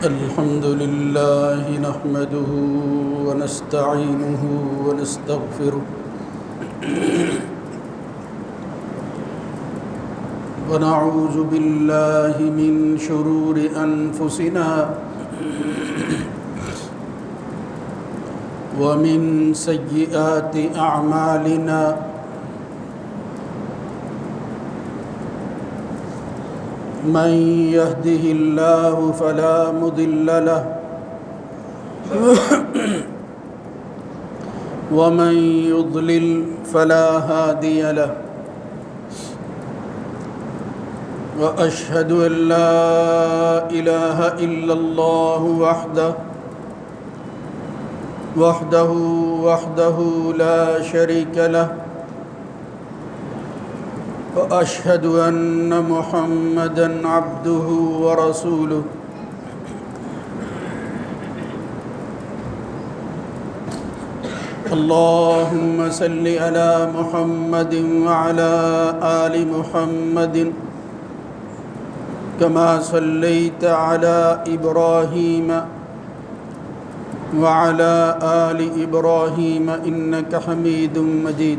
الحمد لله نحمده ونستعينه ونستغفره ونعوذ بالله من شرور أنفسنا ومن سيئات أعمالنا من يهده الله فلا مضل له ومن يضلل فلا هادي له وأشهد أن لا إله إلا الله وحده لا شريك له وأشهد أن محمدًا عبده ورسوله اللهم صل على محمد وعلى آل محمد كما صليت على إبراهيم وعلى آل إبراهيم إنك حميد مجيد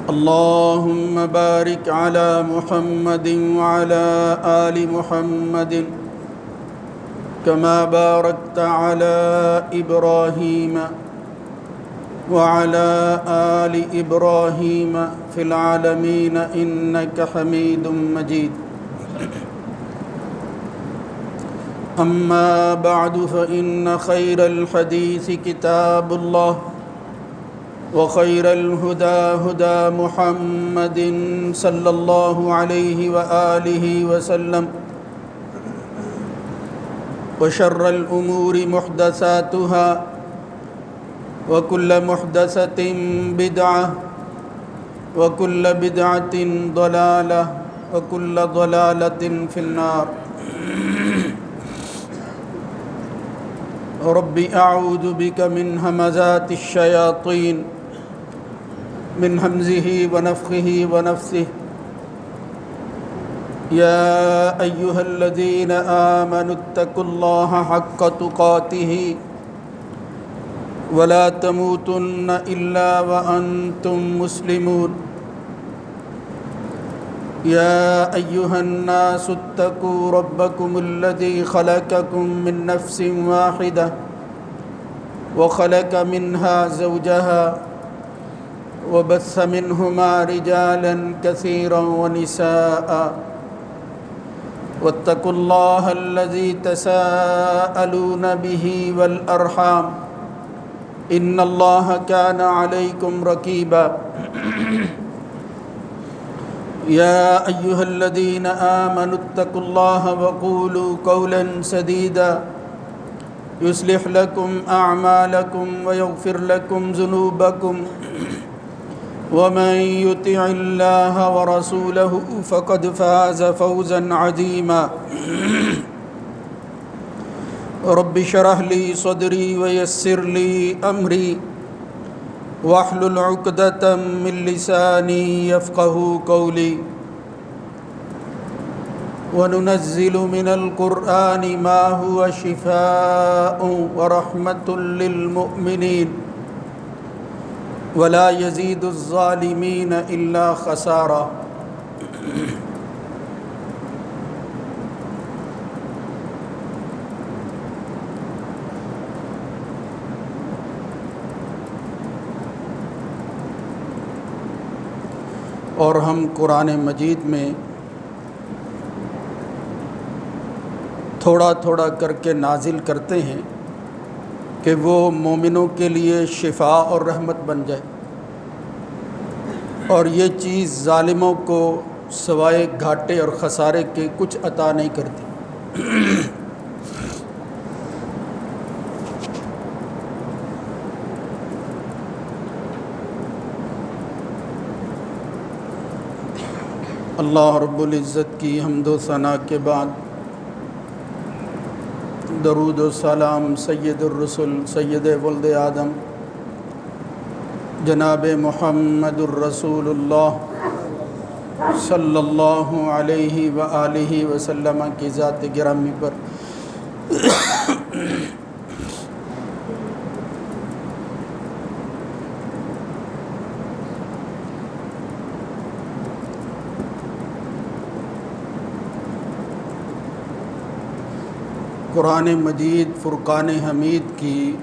اللهم بارك على محمد وعلى آل محمد كما باركت على إبراهيم وعلى آل إبراهيم في العالمين إنك حميد مجيد أما بعد فإن خير الحديث كتاب الله وخير الهدى هدى محمد صلى الله عليه وآله وسلم وشر الأمور محدثاتها وكل محدثة بدعة وكل بدعة ضلالة وكل ضلالة في النار رب أعوذ بك من همزات الشياطين من همزه ونفخه ونفثه يا أيها الذين آمنوا اتقوا الله حق تقاته ولا تموتن إلا وأنتم مسلمون يا أيها الناس اتقوا ربكم الذي خلقكم من نفس واحدة وخلق منها زوجها وبث منهما رجالا كثيرا ونساء واتقوا الله الذي تساءلون به والأرحام إن الله كان عليكم رقيبا يا أيها الذين آمنوا اتقوا الله وقولوا قولا سديدا يصلح لكم أعمالكم ويغفر لكم ذنوبكم ومن يطع الله ورسوله فقد فاز فوزا عظيما رب اشرح لي صدري ويسر لي أمري واحلل عقدة من لساني يفقهوا قولي وننزل من القرآن ما هو شفاء ورحمة للمؤمنين ولا يزيد الظالمين إلا خسارا اور ہم قرآن مجید میں تھوڑا تھوڑا کر کے نازل کرتے ہیں کہ وہ مومنوں کے لیے شفا اور رحمت بن جائے اور یہ چیز ظالموں کو سوائے گھاٹے اور خسارے کے کچھ عطا نہیں کرتی اللہ رب العزت کی حمد و ثنا کے بعد درود و سلام سید الرسل سید ولد آدم جناب محمد الرسول اللہ صلی اللہ علیہ وآلہ وسلم کی ذات گرامی پر قرآن مجید فرقان حمید کی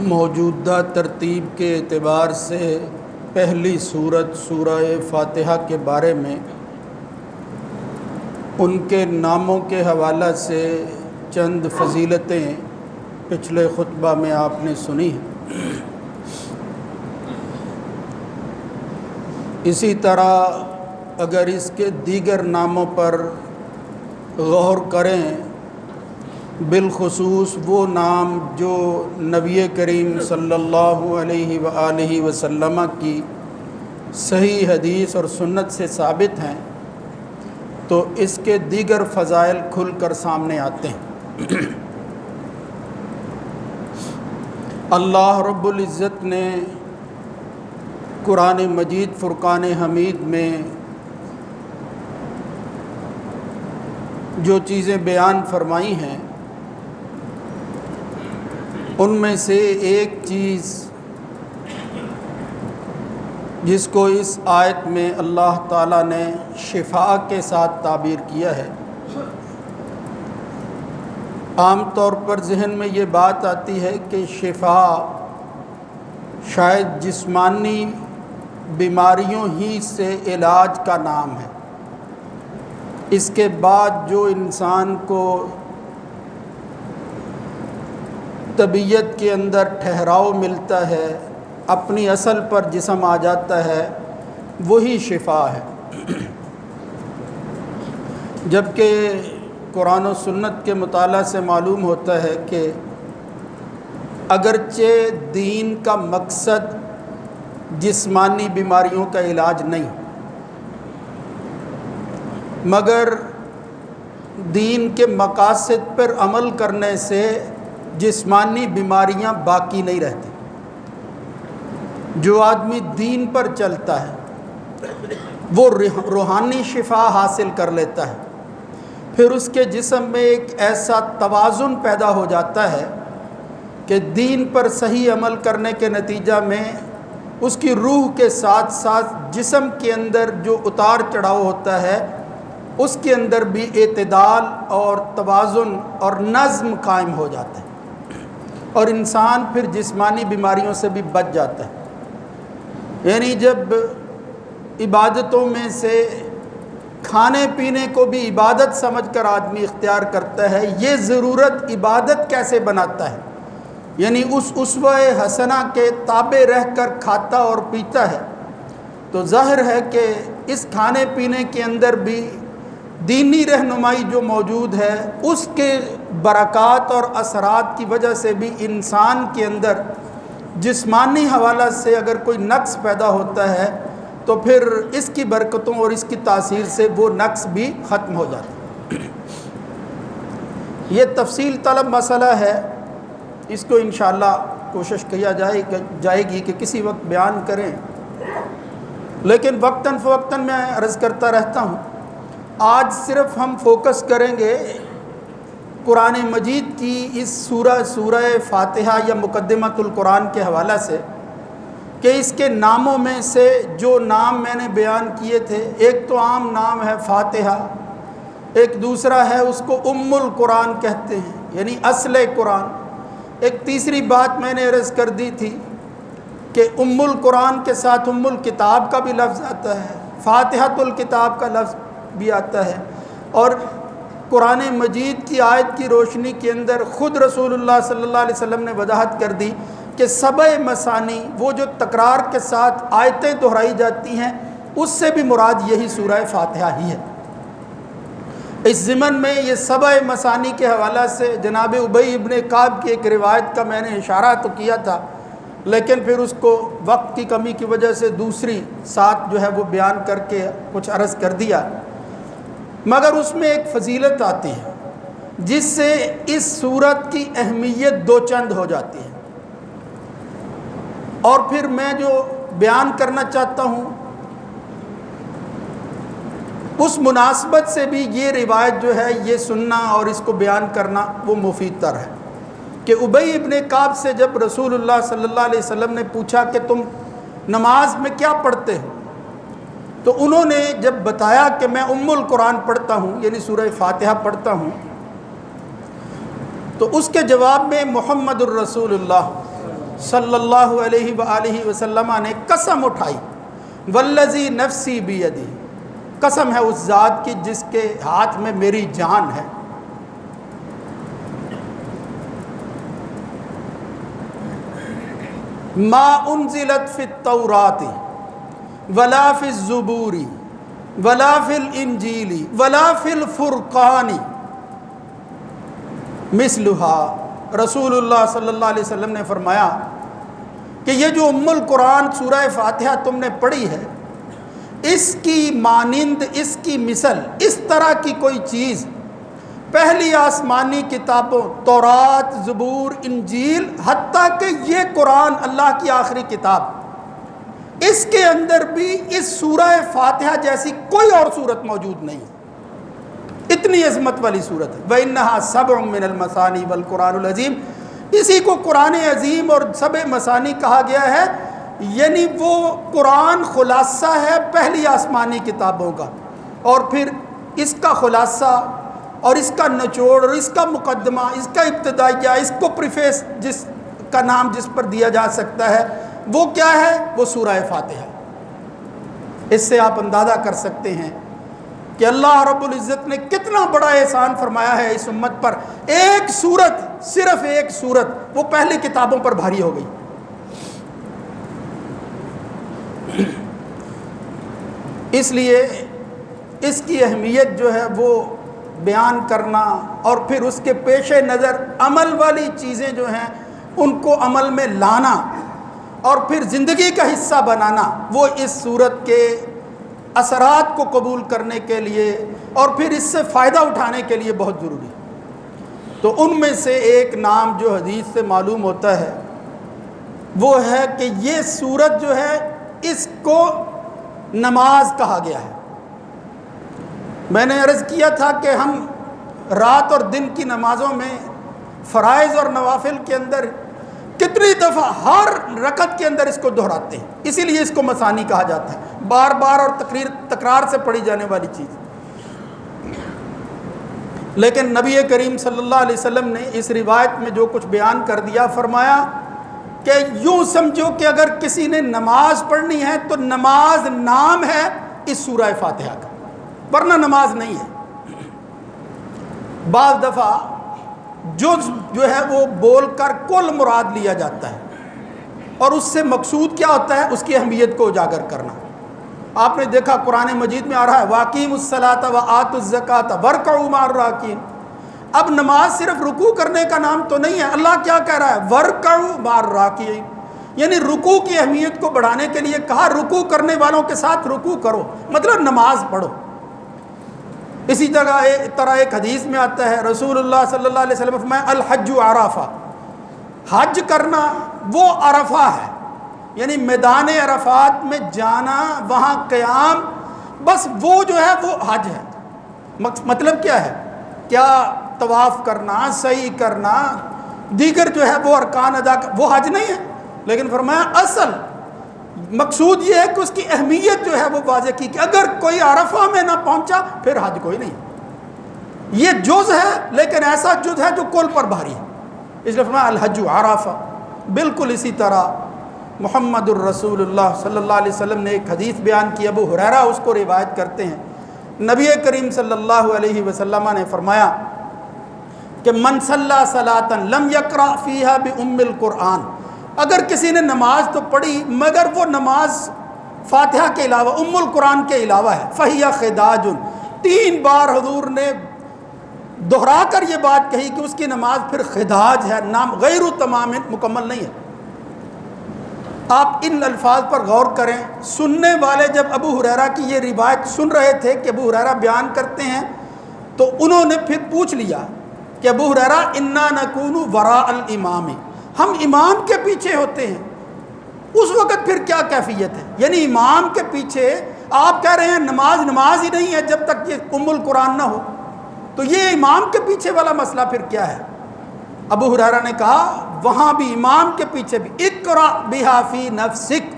موجودہ ترتیب کے اعتبار سے پہلی سورت سورہ فاتحہ کے بارے میں ان کے ناموں کے حوالہ سے چند فضیلتیں پچھلے خطبہ میں آپ نے سنی ہیں۔ اسی طرح اگر اس کے دیگر ناموں پر غور کریں، بالخصوص وہ نام جو نبی کریم صلی اللہ علیہ وآلہ وسلم کی صحیح حدیث اور سنت سے ثابت ہیں، تو اس کے دیگر فضائل کھل کر سامنے آتے ہیں۔ اللہ رب العزت نے قرآن مجید فرقان حمید میں جو چیزیں بیان فرمائی ہیں، ان میں سے ایک چیز جس کو اس آیت میں اللہ تعالیٰ نے شفا کے ساتھ تعبیر کیا ہے، عام طور پر ذہن میں یہ بات آتی ہے کہ شفا شاید جسمانی بیماریوں ہی سے علاج کا نام ہے۔ اس کے بعد جو انسان کو طبیعت کے اندر ٹھہراؤ ملتا ہے، اپنی اصل پر جسم آ جاتا ہے، وہی شفا ہے۔ جبکہ قرآن و سنت کے مطالعہ سے معلوم ہوتا ہے کہ اگرچہ دین کا مقصد جسمانی بیماریوں کا علاج نہیں، مگر دین کے مقاصد پر عمل کرنے سے جسمانی بیماریاں باقی نہیں رہتی۔ جو آدمی دین پر چلتا ہے وہ روحانی شفا حاصل کر لیتا ہے، پھر اس کے جسم میں ایک ایسا توازن پیدا ہو جاتا ہے کہ دین پر صحیح عمل کرنے کے نتیجہ میں اس کی روح کے ساتھ ساتھ جسم کے اندر جو اتار چڑھاؤ ہوتا ہے، اس کے اندر بھی اعتدال اور توازن اور نظم قائم ہو جاتا ہے، اور انسان پھر جسمانی بیماریوں سے بھی بچ جاتا ہے۔ یعنی جب عبادتوں میں سے کھانے پینے کو بھی عبادت سمجھ کر آدمی اختیار کرتا ہے، یہ ضرورت عبادت کیسے بناتا ہے؟ یعنی اس اسوہ حسنہ کے تابع رہ کر کھاتا اور پیتا ہے، تو ظاہر ہے کہ اس کھانے پینے کے اندر بھی دینی رہنمائی جو موجود ہے، اس کے برکات اور اثرات کی وجہ سے بھی انسان کے اندر جسمانی حوالہ سے اگر کوئی نقص پیدا ہوتا ہے تو پھر اس کی برکتوں اور اس کی تاثیر سے وہ نقص بھی ختم ہو جاتا ہے۔ یہ تفصیل طلب مسئلہ ہے، اس کو انشاءاللہ کوشش کیا جائے گی کہ کسی وقت بیان کریں، لیکن وقتاً فوقتاً میں عرض کرتا رہتا ہوں۔ آج صرف ہم فوکس کریں گے قرآن مجید کی اس سورہ فاتحہ یا مقدمۃ القرآن کے حوالہ سے، کہ اس کے ناموں میں سے جو نام میں نے بیان کیے تھے، ایک تو عام نام ہے فاتحہ، ایک دوسرا ہے اس کو ام القرآن کہتے ہیں، یعنی اصل قرآن۔ ایک تیسری بات میں نے عرض کر دی تھی کہ ام القرآن کے ساتھ ام الکتاب کا بھی لفظ آتا ہے، فاتحۃ الکتاب کا لفظ بھی آتا ہے، اور قرآن مجید کی آیت کی روشنی کے اندر خود رسول اللہ صلی اللہ علیہ وسلم نے وضاحت کر دی کہ سبع مثانی، وہ جو تکرار کے ساتھ آیتیں دہرائی جاتی ہیں، اس سے بھی مراد یہی سورہ فاتحہ ہی ہے۔ اس ضمن میں یہ سبع مثانی کے حوالہ سے جناب ابی ابن کعب کی ایک روایت کا میں نے اشارہ تو کیا تھا، لیکن پھر اس کو وقت کی کمی کی وجہ سے دوسری ساتھ جو ہے وہ بیان کر کے کچھ عرض کر دیا، مگر اس میں ایک فضیلت آتی ہے جس سے اس سورت کی اہمیت دو چند ہو جاتی ہے۔ اور پھر میں جو بیان کرنا چاہتا ہوں اس مناسبت سے بھی یہ روایت جو ہے یہ سننا اور اس کو بیان کرنا وہ مفید تر ہے کہ ابی ابن کعب سے جب رسول اللہ صلی اللہ علیہ وسلم نے پوچھا کہ تم نماز میں کیا پڑھتے ہو، تو انہوں نے جب بتایا کہ میں ام القرآن پڑھتا ہوں یعنی سورہ فاتحہ پڑھتا ہوں، تو اس کے جواب میں محمد الرسول اللہ صلی اللہ علیہ وآلہ وسلم نے قسم اٹھائی، والذی نفسی بیدی، قسم ہے اس ذات کی جس کے ہاتھ میں میری جان ہے، ما انزلت فی التوراۃ ولا فی الزبور ولا فی الانجیل ولا فی الفرقان مثلھا۔ رسول اللہ صلی اللہ علیہ وسلم نے فرمایا کہ یہ جو ام القرآن سورہ فاتحہ تم نے پڑھی ہے، اس کی مانند، اس کی مثل، اس طرح کی کوئی چیز پہلی آسمانی کتابوں تورات، زبور، انجیل، حتیٰ کہ یہ قرآن اللہ کی آخری کتاب، اس کے اندر بھی اس سورہ فاتحہ جیسی کوئی اور صورت موجود نہیں، اتنی عظمت والی صورت ہے۔ وَإِنَّهَا سَبْعٌ مِّنَ الْمَثَانِي وَالْقُرْآنُ الْعَظِيمُ، اسی کو قرآن عظیم اور سبع مثانی کہا گیا ہے، یعنی وہ قرآن خلاصہ ہے پہلی آسمانی کتابوں کا، اور پھر اس کا خلاصہ اور اس کا نچوڑ اور اس کا مقدمہ، اس کا ابتدائیہ، اس کو پریفیس جس کا نام جس پر دیا جا سکتا ہے وہ کیا ہے؟ وہ سورہ فاتحہ۔ اس سے آپ اندازہ کر سکتے ہیں کہ اللہ رب العزت نے کتنا بڑا احسان فرمایا ہے اس امت پر، ایک سورت، صرف ایک سورت وہ پہلی کتابوں پر بھاری ہو گئی۔ اس لیے اس کی اہمیت جو ہے وہ بیان کرنا اور پھر اس کے پیش نظر عمل والی چیزیں جو ہیں ان کو عمل میں لانا اور پھر زندگی کا حصہ بنانا، وہ اس صورت کے اثرات کو قبول کرنے کے لیے اور پھر اس سے فائدہ اٹھانے کے لیے بہت ضروری ہے۔ تو ان میں سے ایک نام جو حدیث سے معلوم ہوتا ہے وہ ہے کہ یہ صورت جو ہے اس کو نماز کہا گیا ہے۔ میں نے عرض کیا تھا کہ ہم رات اور دن کی نمازوں میں فرائض اور نوافل کے اندر کتنی دفعہ ہر رکعت کے اندر اس کو دہراتے ہیں، اسی لیے اس کو مثانی کہا جاتا ہے، بار بار اور تکرار سے پڑھی جانے والی چیز۔ لیکن نبی کریم صلی اللہ علیہ وسلم نے اس روایت میں جو کچھ بیان کر دیا، فرمایا کہ یوں سمجھو کہ اگر کسی نے نماز پڑھنی ہے تو نماز نام ہے اس سورہ فاتحہ کا، ورنہ نماز نہیں ہے۔ بعض دفعہ جز جو ہے وہ بول کر کل مراد لیا جاتا ہے، اور اس سے مقصود کیا ہوتا ہے؟ اس کی اہمیت کو اجاگر کرنا۔ آپ نے دیکھا قرآن مجید میں آ رہا ہے وَأَقِیمُوا الصَّلَاةَ وَآتُوا الزَّکَاةَ وَارْکَعُوا مَعَ الرَّاکِعِینَ۔ اب نماز صرف رکوع کرنے کا نام تو نہیں ہے، اللہ کیا کہہ رہا ہے؟ وَارْکَعُوا مَعَ الرَّاکِعِینَ، یعنی رکوع کی اہمیت کو بڑھانے کے لیے کہا رکوع کرنے والوں کے ساتھ رکوع کرو، مطلب نماز پڑھو۔ اسی طرح ایک حدیث میں آتا ہے، رسول اللہ صلی اللہ علیہ وسلم فرمایا الحج عرفہ، حج کرنا وہ عرفہ ہے، یعنی میدان عرفات میں جانا، وہاں قیام، بس وہ جو ہے وہ حج ہے۔ مطلب کیا ہے؟ کیا طواف کرنا، سعی کرنا، دیگر جو ہے وہ ارکان ادا وہ حج نہیں ہے، لیکن فرمایا اصل مقصود یہ ہے کہ اس کی اہمیت جو ہے وہ واضح کی کہ اگر کوئی عرفہ میں نہ پہنچا پھر حج کوئی نہیں۔ یہ جز ہے لیکن ایسا جز ہے جو کل پر بھاری ہے، اس لیے فرمایا الحج عرفہ۔ بالکل اسی طرح محمد الرسول اللہ صلی اللہ علیہ وسلم نے ایک حدیث بیان کی، ابو ہریرہ اس کو روایت کرتے ہیں، نبی کریم صلی اللہ علیہ وسلم نے فرمایا کہ من صلی صلاۃ لم یقرأ فیہا بأم القرآن، اگر کسی نے نماز تو پڑھی مگر وہ نماز فاتحہ کے علاوہ ام القرآن کے علاوہ ہے، فہی خداج، 3 بار حضور نے دہرا کر یہ بات کہی کہ اس کی نماز پھر خداج ہے، نام غیر تمام مکمل نہیں ہے۔ آپ ان الفاظ پر غور کریں، سننے والے جب ابو ہریرہ کی یہ روایت سن رہے تھے کہ ابو ہریرہ بیان کرتے ہیں تو انہوں نے پھر پوچھ لیا کہ ابو ہریرہ انا نکون وراء الامام، ہم امام کے پیچھے ہوتے ہیں، اس وقت پھر کیا کیفیت ہے؟ یعنی امام کے پیچھے آپ کہہ رہے ہیں نماز ہی نہیں ہے جب تک یہ ام القرآن نہ ہو، تو یہ امام کے پیچھے والا مسئلہ پھر کیا ہے؟ ابو ہریرہ نے کہا وہاں بھی امام کے پیچھے بھی اقرا بہا فی نفسک،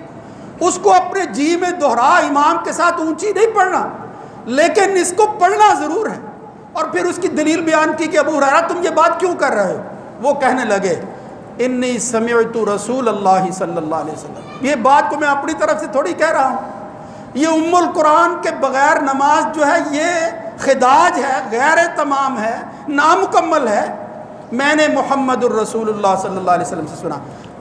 اس کو اپنے جی میں دہرا، امام کے ساتھ اونچی نہیں پڑھنا لیکن اس کو پڑھنا ضرور ہے۔ اور پھر اس کی دلیل بیان کی کہ ابو ہریرہ تم یہ بات کیوں کر رہے ہو؟ وہ کہنے لگے انی سمعت رسول اللہ صلی اللہ علیہ وسلم، یہ بات کو میں اپنی طرف سے تھوڑی کہہ رہا ہوں، یہ ام القرآن کے بغیر نماز جو ہے یہ خداج ہے، غیر تمام ہے، نامکمل ہے، میں نے محمد الرسول اللہ صلی اللہ علیہ وسلم سے سنا۔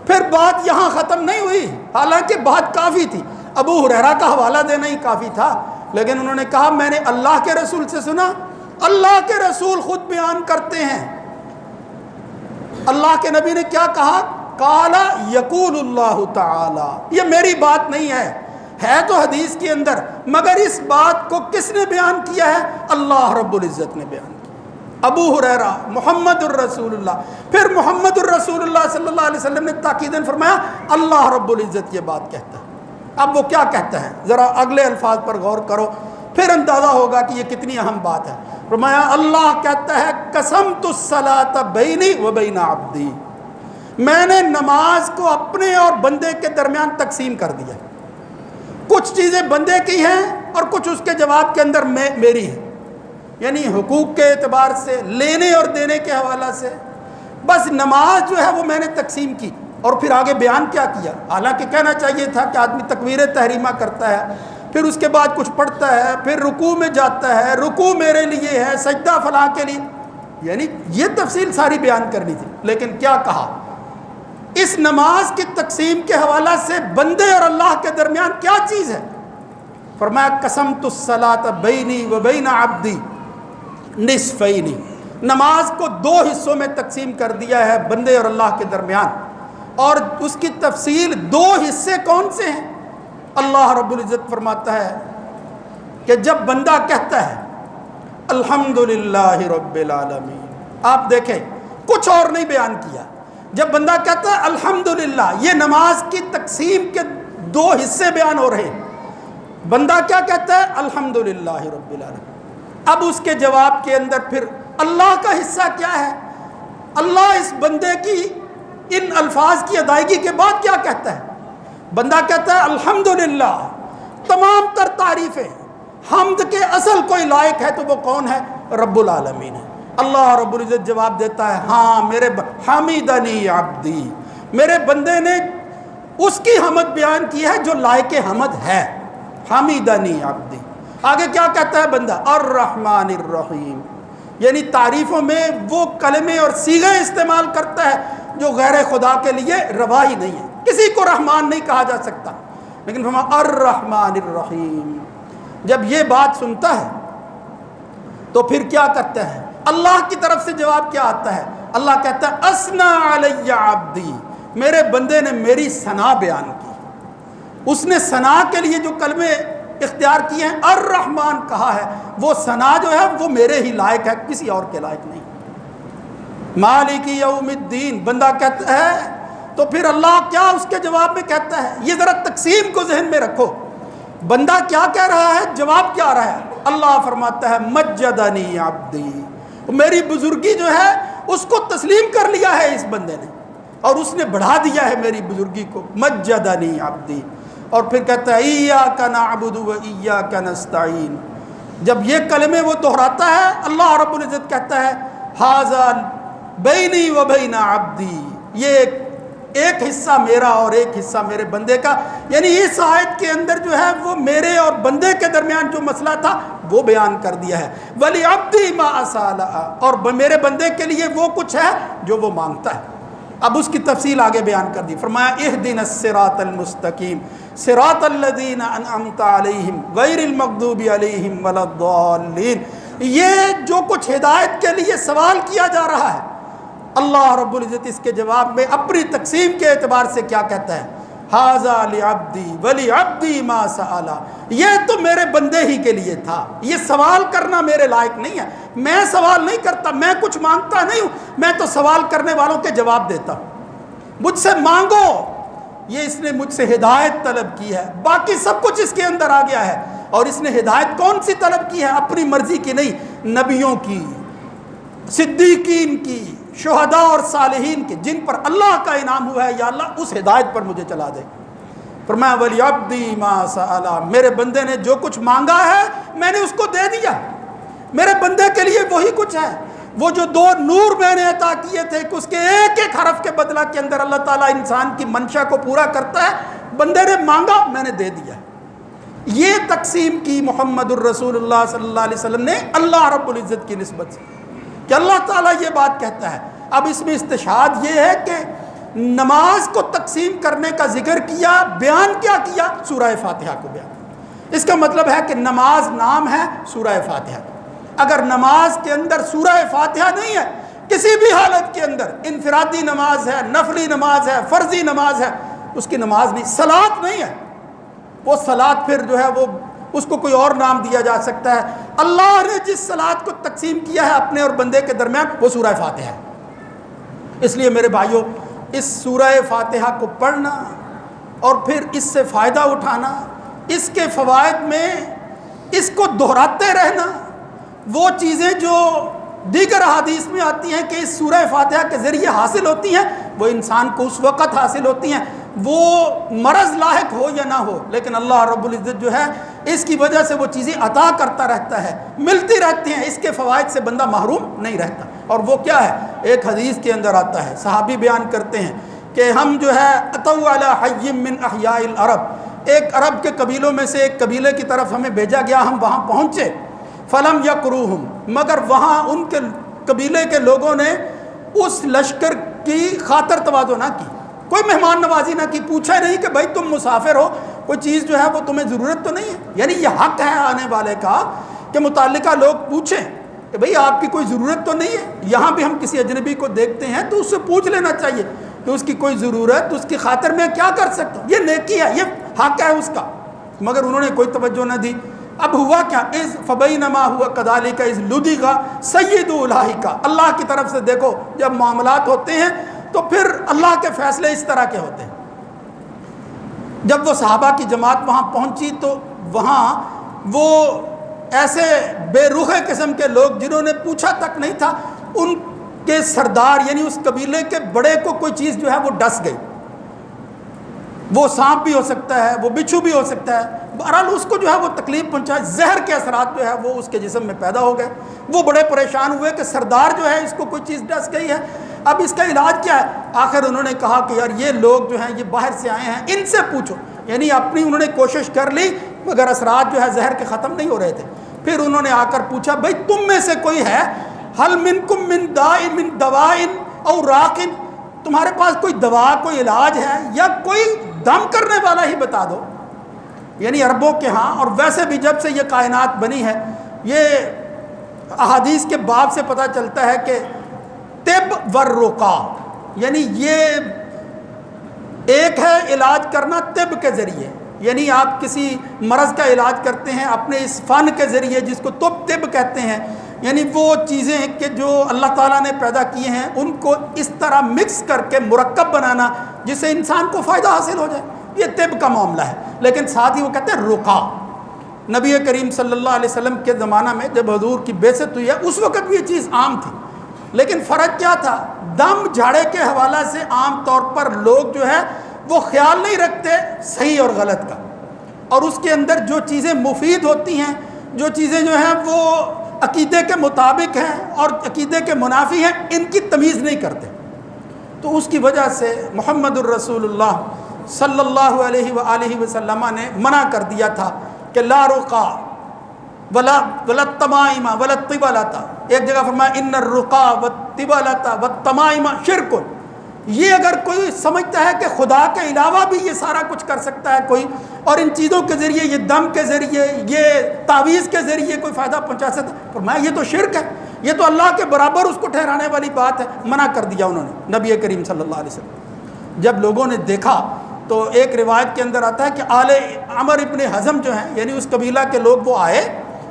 پھر بات یہاں ختم نہیں ہوئی، حالانکہ بات کافی تھی، ابو ہریرہ کا حوالہ دینا ہی کافی تھا، لیکن انہوں نے کہا میں نے اللہ کے رسول سے سنا۔ اللہ کے رسول خود بیان کرتے ہیں، اللہ کے نبی نے کیا کہا؟ قال یقول اللہ تعالی، یہ میری بات نہیں ہے تو حدیث کے اندر، مگر اس بات کو کس نے بیان کیا ہے؟ اللہ رب العزت نے بیان کیا۔ ابو ہریرہ محمد الرسول اللہ، پھر محمد الرسول اللہ صلی اللہ علیہ وسلم نے تاکیداً فرمایا اللہ رب العزت یہ بات کہتا ہے۔ اب وہ کیا کہتا ہے؟ ذرا اگلے الفاظ پر غور کرو، پھر اندازہ ہوگا کہ یہ کتنی اہم بات ہے۔ فرمایا اللہ کہتا ہے قسمت الصلاۃ بینی و بین عبدی، میں نے نماز کو اپنے اور بندے کے درمیان تقسیم کر دیا، کچھ چیزیں بندے کی ہیں اور کچھ اس کے جواب کے اندر میری ہیں، یعنی حقوق کے اعتبار سے، لینے اور دینے کے حوالہ سے، بس نماز جو ہے وہ میں نے تقسیم کی۔ اور پھر آگے بیان کیا کیا؟ حالانکہ کہنا چاہیے تھا کہ آدمی تکبیر تحریمہ کرتا ہے، پھر اس کے بعد کچھ پڑھتا ہے، پھر رکوع میں جاتا ہے، رکوع میرے لیے ہے، سجدہ فلاں کے لیے، یعنی یہ تفصیل ساری بیان کرنی تھی، لیکن کیا کہا؟ اس نماز کی تقسیم کے حوالہ سے بندے اور اللہ کے درمیان کیا چیز ہے؟ فرمایا قسمت الصلاۃ بینی و بین عبدی نصفین، نماز کو دو حصوں میں تقسیم کر دیا ہے بندے اور اللہ کے درمیان، اور اس کی تفصیل دو حصے کون سے ہیں؟ اللہ رب العزت فرماتا ہے کہ جب بندہ کہتا ہے الحمدللہ رب العالمین، آپ دیکھیں کچھ اور نہیں بیان کیا، جب بندہ کہتا ہے الحمدللہ، یہ نماز کی تقسیم کے دو حصے بیان ہو رہے ہیں، بندہ کیا کہتا ہے؟ الحمدللہ رب العالمین۔ اب اس کے جواب کے اندر پھر اللہ کا حصہ کیا ہے؟ اللہ اس بندے کی ان الفاظ کی ادائیگی کے بعد کیا کہتا ہے؟ بندہ کہتا ہے الحمدللہ، تمام تر تعریفیں، حمد کے اصل کوئی لائق ہے تو وہ کون ہے؟ رب العالمین ہے۔ اللہ رب العزت جواب دیتا ہے ہاں میرے حمیدنی عبدی، میرے بندے نے اس کی حمد بیان کی ہے جو لائق حمد ہے، حمیدنی عبدی۔ آگے کیا کہتا ہے بندہ؟ الرحمن الرحیم، یعنی تعریفوں میں وہ کلمے اور صیغے استعمال کرتا ہے جو غیر خدا کے لیے روا ہی نہیں ہے، کسی کو رحمان نہیں کہا جا سکتا، لیکن فرمایا الرحمن الرحیم۔ جب یہ بات سنتا ہے تو پھر کیا کرتا ہے؟ اللہ کی طرف سے جواب کیا آتا ہے؟ اللہ کہتا ہے اثنا علی عبدی، میرے بندے نے میری ثنا بیان کی، اس نے ثنا کے لیے جو کلمے اختیار کیے ہیں، الرحمن کہا ہے، وہ ثنا جو ہے وہ میرے ہی لائق ہے، کسی اور کے لائق نہیں۔ مالک یوم الدین، بندہ کہتا ہے تو پھر اللہ کیا اس کے جواب میں کہتا ہے؟ یہ ذرا تقسیم کو ذہن میں رکھو، بندہ کیا کہہ رہا ہے، جواب کیا آ رہا ہے؟ اللہ فرماتا ہے مجدنی عبدی، میری بزرگی جو ہے اس کو تسلیم کر لیا ہے اس بندے نے، اور اس نے بڑھا دیا ہے میری بزرگی کو، مجدنی عبدی۔ اور پھر کہتا ہے ایاک نعبد و ایاک نستعین، جب یہ کلمے وہ دہراتا ہے اللہ رب العزت کہتا ہے ھذا بینی و بین عبدی، یہ ایک حصہ میرا اور ایک حصہ میرے بندے کا، یعنی اس آیت کے اندر جو ہے وہ میرے اور بندے کے درمیان جو مسئلہ تھا وہ بیان کر دیا ہے، وَلِعَبْدِي مَا أَسَأَلَ، اور میرے بندے کے لیے وہ کچھ ہے جو وہ مانگتا ہے۔ اب اس کی تفصیل آگے بیان کر دی، فرمایا اهْدِنَا الصِّرَاطَ الْمُسْتَقِيمَ صِرَاطَ الَّذِينَ أَنْعَمْتَ عَلَيْهِمْ غَيْرِ الْمَغْضُوبِ عَلَيْهِمْ وَلَا الضَّالِّينَ، یہ جو کچھ ہدایت کے لیے سوال کیا جا رہا ہے، اللہ رب العزت اس کے جواب میں اپنی تقسیم کے اعتبار سے کیا کہتا ہے؟ ھذا لعبدی ولعبدی ما سأل، یہ تو میرے بندے ہی کے لیے تھا، یہ سوال کرنا میرے لائق نہیں ہے، میں سوال نہیں کرتا، میں کچھ مانگتا نہیں ہوں، میں تو سوال کرنے والوں کے جواب دیتا ہوں، مجھ سے مانگو یہ اس نے مجھ سے ہدایت طلب کی ہے، باقی سب کچھ اس کے اندر آ گیا ہے۔ اور اس نے ہدایت کون سی طلب کی ہے؟ اپنی مرضی کی نہیں، نبیوں کی، صدیقین کی، شہداء اور صالحین کی، جن پر اللہ کا انعام ہوا ہے، یا اللہ اس ہدایت پر مجھے چلا دے۔ فرمایا وَلِعَبْدِي مَا سَأَلَ، میرے بندے نے جو کچھ مانگا ہے میں نے اس کو دے دیا۔ میرے بندے کے لیے وہی کچھ ہے، وہ جو 2 نور میں نے عطا کیے تھے کہ اس کے ایک ایک حرف کے بدلہ کے اندر اللہ تعالیٰ انسان کی منشا کو پورا کرتا ہے، بندے نے مانگا میں نے دے دیا۔ یہ تقسیم کی محمد الرسول اللہ صلی اللہ علیہ وسلم نے اللہ رب العزت کی نسبت سے، کہ اللہ تعالیٰ یہ بات کہتا ہے۔ اب اس میں استشہاد یہ ہے کہ نماز کو تقسیم کرنے کا ذکر کیا، بیان کیا کیا؟ سورہ فاتحہ کو بیان۔ اس کا مطلب ہے کہ نماز نام ہے سورہ فاتحہ۔ اگر نماز کے اندر سورہ فاتحہ نہیں ہے، کسی بھی حالت کے اندر، انفرادی نماز ہے، نفلی نماز ہے، فرضی نماز ہے، اس کی نماز نہیں، صلاۃ نہیں ہے۔ وہ صلاۃ پھر جو ہے وہ اس کو کوئی اور نام دیا جا سکتا ہے۔ اللہ نے جس صلاۃ کو تقسیم کیا ہے اپنے اور بندے کے درمیان، وہ سورہ فاتحہ ہے۔ اس لیے میرے بھائیوں، اس سورہ فاتحہ کو پڑھنا اور پھر اس سے فائدہ اٹھانا، اس کے فوائد میں اس کو دہراتے رہنا، وہ چیزیں جو دیگر احادیث میں آتی ہیں کہ اس سورہ فاتحہ کے ذریعے حاصل ہوتی ہیں، وہ انسان کو اس وقت حاصل ہوتی ہیں، وہ مرض لاحق ہو یا نہ ہو، لیکن اللہ رب العزت جو ہے اس کی وجہ سے وہ چیزیں عطا کرتا رہتا ہے، ملتی رہتی ہیں، اس کے فوائد سے بندہ محروم نہیں رہتا۔ اور وہ کیا ہے؟ ایک حدیث کے اندر آتا ہے، صحابی بیان کرتے ہیں کہ ہم جو ہے اتوا علی حی من احیاء العرب، ایک عرب کے قبیلوں میں سے ایک قبیلے کی طرف ہمیں بھیجا گیا، ہم وہاں پہنچے، فلم یقروہم، مگر وہاں ان کے قبیلے کے لوگوں نے اس لشکر کی خاطر تواضع نہ کی، کوئی مہمان نوازی نہ کی، پوچھا نہیں کہ بھائی تم مسافر ہو، کوئی چیز جو ہے وہ تمہیں ضرورت تو نہیں ہے۔ یعنی یہ حق ہے آنے والے کا کہ متعلقہ لوگ پوچھیں کہ بھئی آپ کی کوئی ضرورت تو نہیں ہے۔ یہاں بھی ہم کسی اجنبی کو دیکھتے ہیں تو اس سے پوچھ لینا چاہیے کہ اس کی کوئی ضرورت، اس کی خاطر میں کیا کر سکتا ہوں، یہ نیکی ہے، یہ حق ہے اس کا، مگر انہوں نے کوئی توجہ نہ دی۔ اب ہوا کیا؟ اذ فبینما ہوا کذالک اذ لدغ سید اولئک، اللہ کی طرف سے دیکھو جب معاملات ہوتے ہیں تو پھر اللہ کے فیصلے اس طرح کے ہوتے ہیں۔ جب وہ صحابہ کی جماعت وہاں پہنچی تو وہاں وہ ایسے بے رخ قسم کے لوگ جنہوں نے پوچھا تک نہیں تھا، ان کے سردار یعنی اس قبیلے کے بڑے کو کوئی چیز جو ہے وہ ڈس گئی، وہ سانپ بھی ہو سکتا ہے، وہ بچھو بھی ہو سکتا ہے، بہرحال اس کو جو ہے وہ تکلیف پہنچائے، زہر کے اثرات جو ہے وہ اس کے جسم میں پیدا ہو گئے۔ وہ بڑے پریشان ہوئے کہ سردار جو ہے اس کو کوئی چیز ڈس گئی ہے، اب اس کا علاج کیا ہے؟ آخر انہوں نے کہا کہ یار یہ لوگ جو ہیں یہ باہر سے آئے ہیں، ان سے پوچھو۔ یعنی اپنی انہوں نے کوشش کر لی مگر اثرات جو ہے زہر کے ختم نہیں ہو رہے تھے۔ پھر انہوں نے آ کر پوچھا بھئی تم میں سے کوئی ہے، حل منکم من دائن من دوائن او راقن، تمہارے پاس کوئی دوا کوئی علاج ہے یا کوئی دم کرنے والا ہی بتا دو۔ یعنی عربوں کے ہاں، اور ویسے بھی جب سے یہ کائنات بنی ہے، یہ احادیث کے باب سے پتہ چلتا ہے کہ طب والرقا، یعنی یہ ایک ہے علاج کرنا طب کے ذریعے، یعنی آپ کسی مرض کا علاج کرتے ہیں اپنے اس فن کے ذریعے جس کو طب کہتے ہیں، یعنی وہ چیزیں کہ جو اللہ تعالیٰ نے پیدا کیے ہیں ان کو اس طرح مکس کر کے مرکب بنانا جس سے انسان کو فائدہ حاصل ہو جائے، یہ طب کا معاملہ ہے۔ لیکن ساتھ ہی وہ کہتے ہیں رقا۔ نبی کریم صلی اللہ علیہ وسلم کے زمانہ میں جب حضور کی بعثت ہوئی ہے اس وقت بھی یہ چیز عام تھی، لیکن فرق کیا تھا؟ دم جھاڑے کے حوالہ سے عام طور پر لوگ جو ہے وہ خیال نہیں رکھتے صحیح اور غلط کا، اور اس کے اندر جو چیزیں مفید ہوتی ہیں، جو چیزیں جو ہیں وہ عقیدے کے مطابق ہیں اور عقیدے کے منافی ہیں، ان کی تمیز نہیں کرتے۔ تو اس کی وجہ سے محمد الرسول اللہ صلی اللہ علیہ وآلہ وسلم نے منع کر دیا تھا کہ لا رقا ولا التمائم ولا الطبالۃ۔ ایک جگہ فرمایا ان الرقا والطبالۃ والتمائم شرک۔ یہ اگر کوئی سمجھتا ہے کہ خدا کے علاوہ بھی یہ سارا کچھ کر سکتا ہے کوئی، اور ان چیزوں کے ذریعے، یہ دم کے ذریعے، یہ تعویذ کے ذریعے کوئی فائدہ پہنچا سکتا ہے، فرمایا یہ تو شرک ہے، یہ تو اللہ کے برابر اس کو ٹھہرانے والی بات ہے، منع کر دیا انہوں نے نبی کریم صلی اللہ علیہ وسلم۔ جب لوگوں نے دیکھا تو ایک روایت کے اندر آتا ہے کہ آل عمر ابن حزم جو ہیں یعنی اس قبیلہ کے لوگ وہ آئے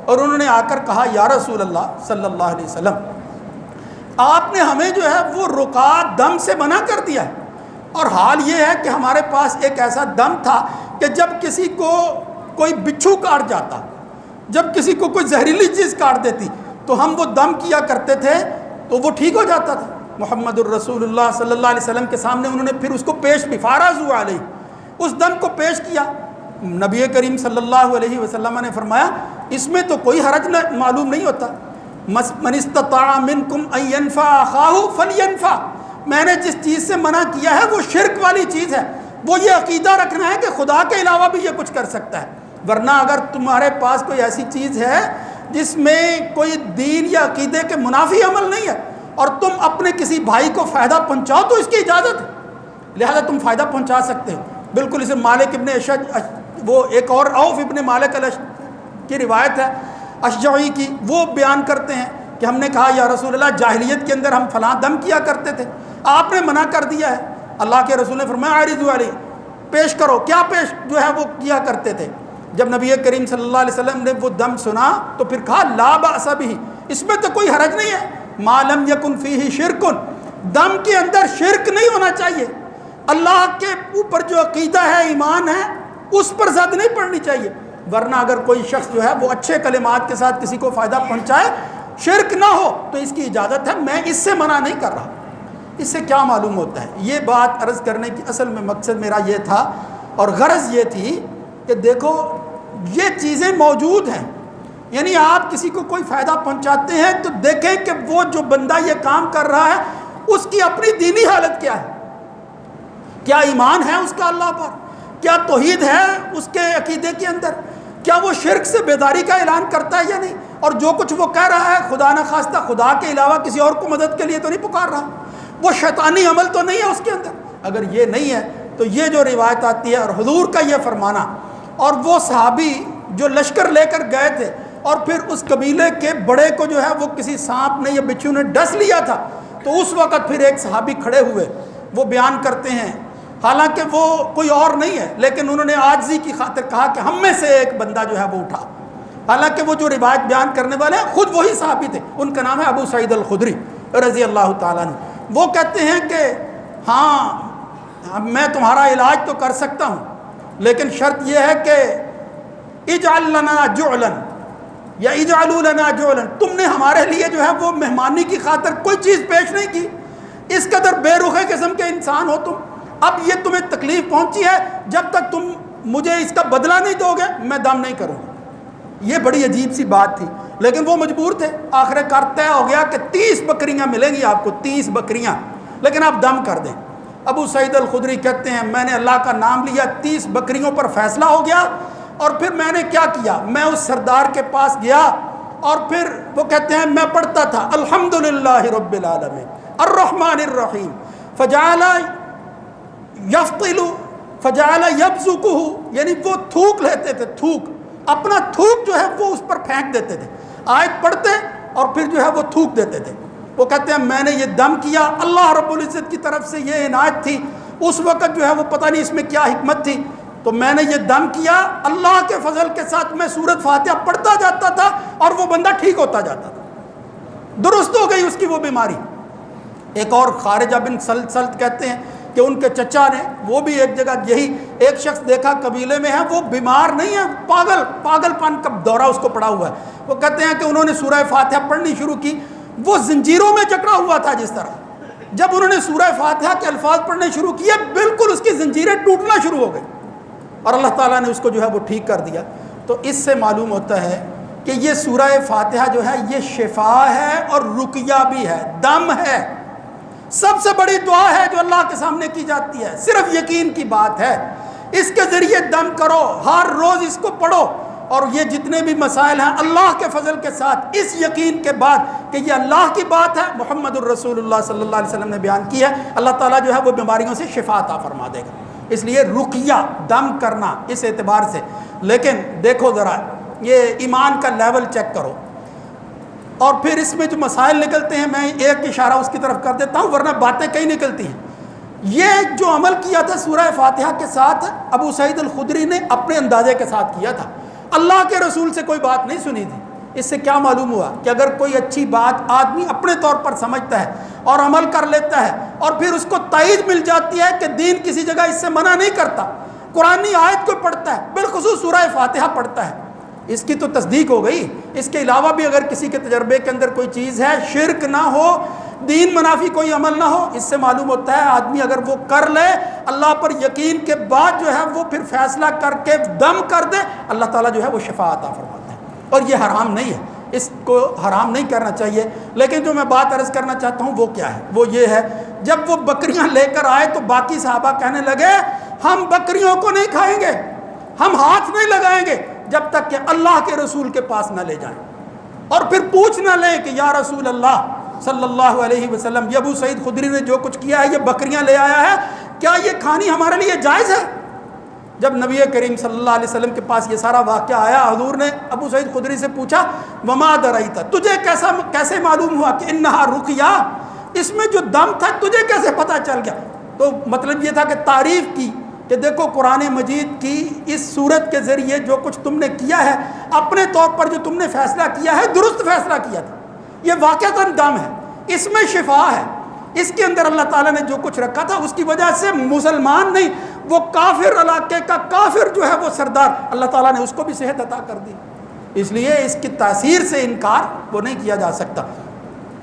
اور انہوں نے آ کر کہا یا رسول اللہ صلی اللہ علیہ وسلم، آپ نے ہمیں جو ہے وہ رقا دم سے منع کر دیا ہے، اور حال یہ ہے کہ ہمارے پاس ایک ایسا دم تھا کہ جب کسی کو کوئی بچھو کاٹ جاتا، جب کسی کو کوئی زہریلی چیز کاٹ دیتی تو ہم وہ دم کیا کرتے تھے تو وہ ٹھیک ہو جاتا تھا۔ محمد الرسول اللہ صلی اللہ علیہ وسلم کے سامنے انہوں نے پھر اس کو پیش بھی، فارازو علیہ، اس دم کو پیش کیا۔ نبی کریم صلی اللہ علیہ وسلم نے فرمایا اس میں تو کوئی حرج معلوم نہیں ہوتا، من استطاع منکم ان ينفع اخاہ فلینفع، میں نے جس چیز سے منع کیا ہے وہ شرک والی چیز ہے، وہ یہ عقیدہ رکھنا ہے کہ خدا کے علاوہ بھی یہ کچھ کر سکتا ہے۔ ورنہ اگر تمہارے پاس کوئی ایسی چیز ہے جس میں کوئی دین یا عقیدے کے منافی عمل نہیں ہے اور تم اپنے کسی بھائی کو فائدہ پہنچاؤ تو اس کی اجازت ہے، لہذا تم فائدہ پہنچا سکتے ہو۔ بالکل اسے مالک ابن اشج، وہ ایک اور عوف ابن مالک کی روایت ہے اشجعی کی، وہ بیان کرتے ہیں کہ ہم نے کہا یا رسول اللہ جاہلیت کے اندر ہم فلاں دم کیا کرتے تھے، آپ نے منع کر دیا ہے۔ اللہ کے رسول نے فرمایا عرضوا علیہ، پیش کرو، کیا پیش جو ہے وہ کیا کرتے تھے۔ جب نبی کریم صلی اللہ علیہ وسلم نے وہ دم سنا تو پھر کہا لا بأس بہ، اس میں تو کوئی حرج نہیں ہے، ما لم یکن فیہ شرک، دم کے اندر شرک نہیں ہونا چاہیے، اللہ کے اوپر جو عقیدہ ہے، ایمان ہے، اس پر زد نہیں پڑنی چاہیے۔ ورنہ اگر کوئی شخص جو ہے وہ اچھے کلمات کے ساتھ کسی کو فائدہ پہنچائے، شرک نہ ہو تو اس کی اجازت ہے، میں اس سے منع نہیں کر رہا۔ اس سے کیا معلوم ہوتا ہے؟ یہ بات عرض کرنے کی اصل میں مقصد میرا یہ تھا اور غرض یہ تھی کہ دیکھو یہ چیزیں موجود ہیں، یعنی آپ کسی کو کوئی فائدہ پہنچاتے ہیں تو دیکھیں کہ وہ جو بندہ یہ کام کر رہا ہے اس کی اپنی دینی حالت کیا ہے، کیا ایمان ہے اس کا اللہ پر، کیا توحید ہے اس کے عقیدے کے اندر، کیا وہ شرک سے بیداری کا اعلان کرتا ہے یا نہیں، اور جو کچھ وہ کہہ رہا ہے خدا نخواستہ خدا کے علاوہ کسی اور کو مدد کے لیے تو نہیں پکار رہا، وہ شیطانی عمل تو نہیں ہے اس کے اندر۔ اگر یہ نہیں ہے تو یہ جو روایت آتی ہے اور حضور کا یہ فرمانا، اور وہ صحابی جو لشکر لے کر گئے تھے اور پھر اس قبیلے کے بڑے کو جو ہے وہ کسی سانپ نے یا بچھو نے ڈس لیا تھا، تو اس وقت پھر ایک صحابی کھڑے ہوئے، وہ بیان کرتے ہیں، حالانکہ وہ کوئی اور نہیں ہے لیکن انہوں نے عاجزی کی خاطر کہا کہ ہم میں سے ایک بندہ جو ہے وہ اٹھا، حالانکہ وہ جو روایت بیان کرنے والے ہیں خود وہی صحابی تھے، ان کا نام ہے ابو سعید الخدری رضی اللہ تعالیٰ عنہ۔ وہ کہتے ہیں کہ ہاں میں تمہارا علاج تو کر سکتا ہوں لیکن شرط یہ ہے کہ اجعل لنا جعلا یا اجعلوا لنا جعلا، تم نے ہمارے لیے جو ہے وہ مہمانی کی خاطر کوئی چیز پیش نہیں کی، اس قدر بے رخ قسم کے انسان ہو تم، اب یہ تمہیں تکلیف پہنچی ہے، جب تک تم مجھے اس کا بدلہ نہیں دو گے میں دم نہیں کروں گا۔ یہ بڑی عجیب سی بات تھی لیکن وہ مجبور تھے، آخر کار طے ہو گیا کہ 30 بکریاں ملیں گی آپ کو، 30 بکریاں، لیکن آپ دم کر دیں۔ ابو سعید الخدری کہتے ہیں میں نے اللہ کا نام لیا، 30 بکریوں پر فیصلہ ہو گیا، اور پھر میں نے کیا کیا، میں اس سردار کے پاس گیا اور پھر وہ کہتے ہیں میں پڑھتا تھا الحمدللہ رب العالمین الرحمن الرحیم، فجعل یفطل فجعل یبزقہ، یعنی وہ تھوک لیتے تھے، تھوک اپنا تھوک جو ہے وہ اس پر پھینک دیتے تھے، آیت پڑھتے اور پھر جو ہے وہ تھوک دیتے تھے۔ وہ کہتے ہیں میں نے یہ دم کیا، اللہ رب العزت کی طرف سے یہ عنایت تھی، اس وقت جو ہے وہ پتہ نہیں اس میں کیا حکمت تھی، تو میں نے یہ دم کیا، اللہ کے فضل کے ساتھ میں سورۃ فاتحہ پڑھتا جاتا تھا اور وہ بندہ ٹھیک ہوتا جاتا تھا، درست ہو گئی اس کی وہ بیماری۔ ایک اور خارجہ بن سلت کہتے ہیں کہ ان کے چچا نے، وہ بھی ایک جگہ یہی ایک شخص دیکھا قبیلے میں ہے، وہ بیمار نہیں ہے، پاگل پن کا دورہ اس کو پڑا ہوا ہے، وہ کہتے ہیں کہ انہوں نے سورہ فاتحہ پڑھنی شروع کی، وہ زنجیروں میں جکڑا ہوا تھا جس طرح، جب انہوں نے سورہ فاتحہ کے الفاظ پڑھنے شروع کیے بالکل اس کی زنجیریں ٹوٹنا شروع ہو گئی اور اللہ تعالیٰ نے اس کو جو ہے وہ ٹھیک کر دیا۔ تو اس سے معلوم ہوتا ہے کہ یہ سورہ فاتحہ جو ہے یہ شفا ہے اور رقیہ بھی ہے، دم ہے، سب سے بڑی دعا ہے جو اللہ کے سامنے کی جاتی ہے، صرف یقین کی بات ہے، اس کے ذریعے دم کرو، ہر روز اس کو پڑھو، اور یہ جتنے بھی مسائل ہیں اللہ کے فضل کے ساتھ اس یقین کے بعد کہ یہ اللہ کی بات ہے، محمد الرسول اللہ صلی اللہ علیہ وسلم نے بیان کی ہے، اللہ تعالیٰ جو ہے وہ بیماریوں سے شفا عطا فرما دے گا۔ اس لیے رقیہ دم کرنا اس اعتبار سے، لیکن دیکھو ذرا یہ ایمان کا لیول چیک کرو، اور پھر اس میں جو مسائل نکلتے ہیں میں ایک اشارہ اس کی طرف کر دیتا ہوں ورنہ باتیں کئی نکلتی ہیں۔ یہ جو عمل کیا تھا سورہ فاتحہ کے ساتھ ابو سعید الخدری نے اپنے اندازے کے ساتھ کیا تھا، اللہ کے رسول سے کوئی بات نہیں سنی تھی، اس سے کیا معلوم ہوا کہ اگر کوئی اچھی بات آدمی اپنے طور پر سمجھتا ہے اور عمل کر لیتا ہے اور پھر اس کو تائید مل جاتی ہے کہ دین کسی جگہ اس سے منع نہیں کرتا، قرآنی آیت کو پڑھتا ہے، بالخصوص سورہ فاتحہ پڑھتا ہے، اس کی تو تصدیق ہو گئی۔ اس کے علاوہ بھی اگر کسی کے تجربے کے اندر کوئی چیز ہے، شرک نہ ہو، دین منافی کوئی عمل نہ ہو، اس سے معلوم ہوتا ہے آدمی اگر وہ کر لے، اللہ پر یقین کے بعد جو ہے وہ پھر فیصلہ کر کے دم کر دے، اللہ تعالیٰ جو ہے وہ شفا عطا فرماتا ہے، اور یہ حرام نہیں ہے، اس کو حرام نہیں کرنا چاہیے۔ لیکن جو میں بات عرض کرنا چاہتا ہوں وہ کیا ہے، وہ یہ ہے، جب وہ بکریاں لے کر آئے تو باقی صحابہ کہنے لگے ہم بکریوں کو نہیں کھائیں گے، ہم ہاتھ نہیں لگائیں گے جب تک کہ اللہ کے رسول کے پاس نہ لے جائیں، اور پھر پوچھ نہ لیں کہ یا رسول اللہ صلی اللہ علیہ وسلم، یہ ابو سعید خدری نے جو کچھ کیا ہے، یہ بکریاں لے آیا ہے، کیا یہ کھانی ہمارے لیے جائز ہے؟ جب نبی کریم صلی اللہ علیہ وسلم کے پاس یہ سارا واقعہ آیا، حضور نے ابو سعید خدری سے پوچھا وما درائیتا، تجھے کیسے معلوم ہوا کہ انہا رقیہ، اس میں جو دم تھا تجھے کیسے پتہ چل گیا؟ تو مطلب یہ تھا کہ تعریف کی کہ دیکھو قرآن مجید کی اس صورت کے ذریعے جو کچھ تم نے کیا ہے، اپنے طور پر جو تم نے فیصلہ کیا ہے درست فیصلہ کیا تھا، یہ واقعتاً دم ہے، اس میں شفا ہے، اس کے اندر اللہ تعالیٰ نے جو کچھ رکھا تھا اس کی وجہ سے مسلمان نہیں، وہ کافر علاقے کا کافر جو ہے وہ سردار، اللہ تعالیٰ نے اس کو بھی صحت عطا کر دی، اس لیے اس کی تاثیر سے انکار وہ نہیں کیا جا سکتا۔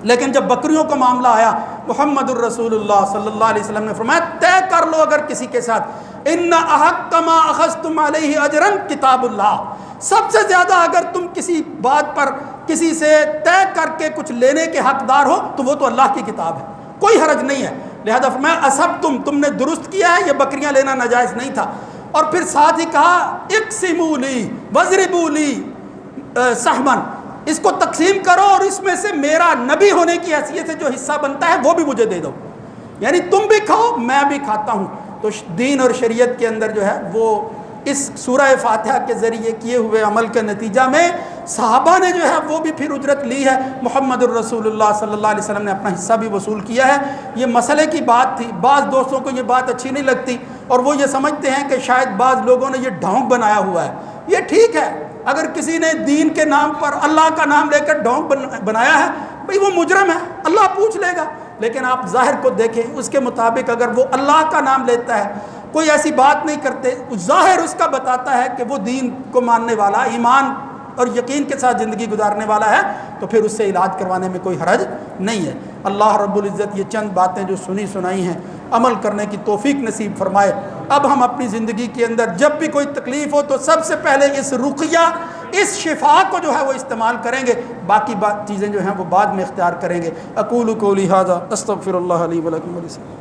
لیکن جب بکریوں کا معاملہ آیا، محمد الرسول اللہ صلی اللہ علیہ وسلم نے فرمایا طے کر لو اگر کسی کے ساتھ، ان احق ما اخذتم علیہ اجرا کتاب اللہ، سب سے زیادہ اگر تم کسی بات پر کسی سے طے کر کے کچھ لینے کے حقدار ہو تو وہ تو اللہ کی کتاب ہے، کوئی حرج نہیں ہے۔ لہذا فرمایا اصبتم، تم نے درست کیا ہے، یہ بکریاں لینا ناجائز نہیں تھا۔ اور پھر ساتھ ہی کہا اقسموا لی واضربوا لی سہما، اس کو تقسیم کرو اور اس میں سے میرا نبی ہونے کی حیثیت سے جو حصہ بنتا ہے وہ بھی مجھے دے دو، یعنی تم بھی کھاؤ میں بھی کھاتا ہوں۔ تو دین اور شریعت کے اندر جو ہے وہ اس سورہ فاتحہ کے ذریعے کیے ہوئے عمل کے نتیجہ میں صحابہ نے جو ہے وہ بھی پھر اجرت لی ہے، محمد الرسول اللہ صلی اللہ علیہ وسلم نے اپنا حصہ بھی وصول کیا ہے۔ یہ مسئلے کی بات تھی، بعض دوستوں کو یہ بات اچھی نہیں لگتی اور وہ یہ سمجھتے ہیں کہ شاید بعض لوگوں نے یہ ڈھونگ بنایا ہوا ہے۔ یہ ٹھیک ہے، اگر کسی نے دین کے نام پر اللہ کا نام لے کر ڈھونگ بنایا ہے، بھئی وہ مجرم ہے، اللہ پوچھ لے گا، لیکن آپ ظاہر کو دیکھیں، اس کے مطابق اگر وہ اللہ کا نام لیتا ہے، کوئی ایسی بات نہیں کرتے، ظاہر اس کا بتاتا ہے کہ وہ دین کو ماننے والا، ایمان اور یقین کے ساتھ زندگی گزارنے والا ہے، تو پھر اس سے علاج کروانے میں کوئی حرج نہیں ہے۔ اللہ رب العزت یہ چند باتیں جو سنی سنائی ہیں عمل کرنے کی توفیق نصیب فرمائے۔ اب ہم اپنی زندگی کے اندر جب بھی کوئی تکلیف ہو تو سب سے پہلے اس رقیہ، اس شفا کو جو ہے وہ استعمال کریں گے، باقی چیزیں جو ہیں وہ بعد میں اختیار کریں گے۔ اقول قولی ھذا استغفر اللہ لی ولکم ولسائر